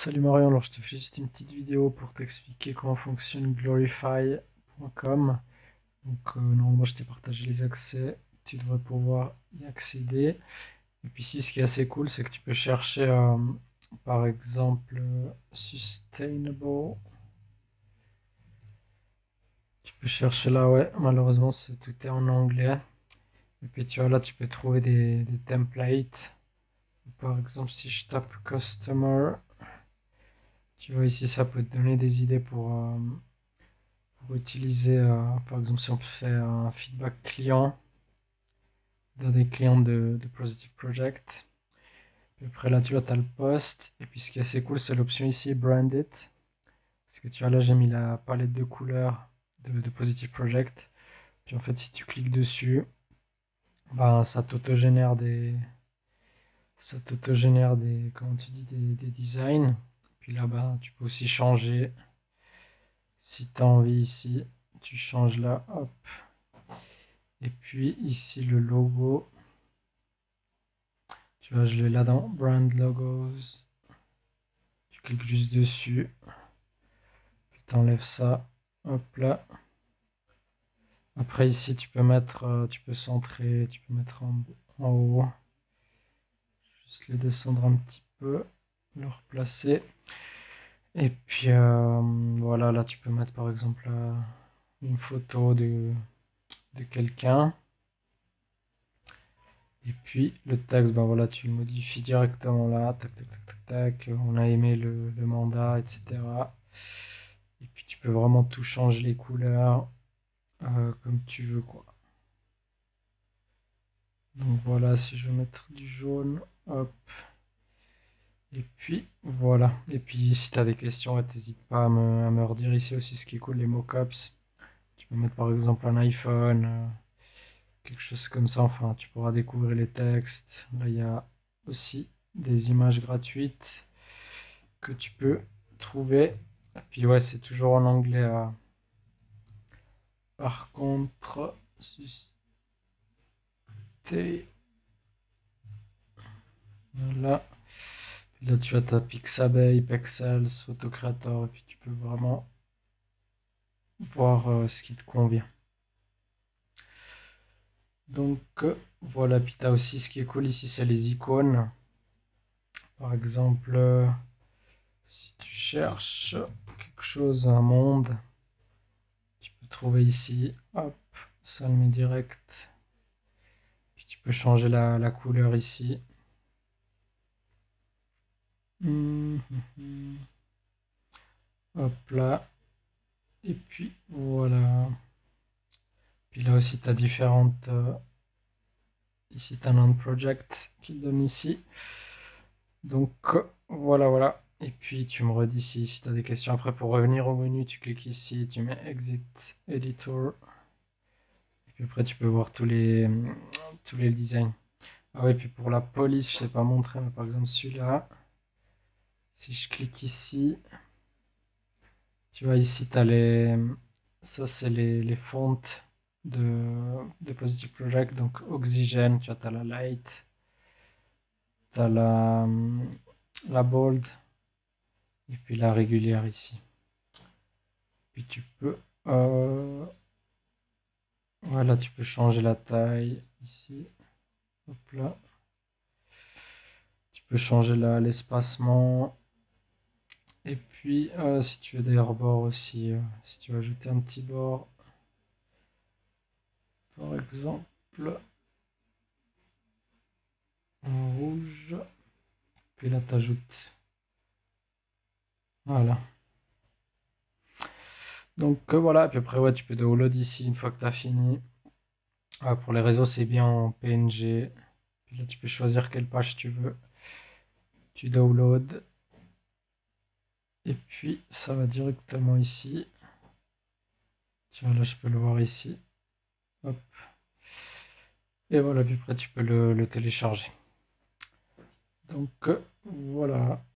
Salut Marion, alors je te fais juste une petite vidéo pour t'expliquer comment fonctionne Glorify.com. Donc normalement je t'ai partagé les accès, tu devrais pouvoir y accéder. Et puis ici ce qui est assez cool c'est que tu peux chercher par exemple Sustainable. Tu peux chercher là, ouais, malheureusement tout est en anglais. Et puis tu vois là tu peux trouver des templates. Par exemple si je tape Customer, tu vois ici ça peut te donner des idées pour utiliser, par exemple, si on fait un feedback client dans des clients de Positive Project. Puis après là, tu vois, tu as le post. Et puis ce qui est assez cool, c'est l'option ici, Brand It. Parce que tu vois, là, j'ai mis la palette de couleurs de Positive Project. Puis en fait, si tu cliques dessus, bah, ça t'auto-génère des, comment tu dis, des designs. Puis là, bah, tu peux aussi changer. Si tu as envie ici, tu changes là, hop. Et puis ici, le logo. Tu vois, je l'ai là dans Brand Logos. Tu cliques juste dessus. Puis t'enlèves ça. Hop là. Après ici, tu peux mettre, tu peux centrer, tu peux mettre en haut. Juste les descendre un petit peu. Le replacer. Et puis voilà, là tu peux mettre par exemple une photo de quelqu'un. Et puis le texte, ben voilà, tu le modifies directement là. Tac, tac, tac, tac, tac. On a aimé le mandat, etc. Et puis tu peux vraiment tout changer les couleurs comme tu veux quoi. Donc voilà, si je veux mettre du jaune, hop. Et puis voilà. Et puis si tu as des questions, n'hésite pas à me redire ici aussi ce qui est cool, les mockups. Tu peux mettre par exemple un iPhone, quelque chose comme ça. Enfin, tu pourras découvrir les textes. Là, il y a aussi des images gratuites que tu peux trouver. Et puis ouais, c'est toujours en anglais. Par contre, là, là tu as ta Pixabay, Pexels, Photo Creator, et puis tu peux vraiment voir ce qui te convient. Donc voilà, puis tu as aussi ce qui est cool ici, c'est les icônes. Par exemple, si tu cherches quelque chose, un monde, tu peux trouver ici, hop, ça le met direct. Puis tu peux changer la couleur ici. Hop là. Et puis voilà. Puis là aussi, tu as différentes. Ici, tu as un project qui donne ici. Donc voilà, voilà. Et puis tu me redis si tu as des questions. Après, pour revenir au menu, tu cliques ici, tu mets Exit Editor. Et puis après, tu peux voir tous les designs. Ah ouais, puis pour la police, je sais pas montrer, mais par exemple celui-là, si je clique ici, tu vois ici, tu as ça c'est les fontes de Positive Project, donc Oxygen, tu vois, tu as la Light, tu as la Bold, et puis la régulière ici. Puis tu peux, voilà, tu peux changer la taille ici, hop là. Tu peux changer l'espacement. Et puis, si tu veux des rebords aussi, si tu veux ajouter un petit bord, par exemple, en rouge, puis là, tu ajoutes. Voilà. Donc voilà, puis après, ouais, tu peux download ici une fois que tu as fini. Pour les réseaux, c'est bien en PNG. Puis là, tu peux choisir quelle page tu veux. Tu download. Et puis, ça va directement ici. Tu vois, là, je peux le voir ici. Hop. Et voilà, puis après, tu peux le télécharger. Donc voilà.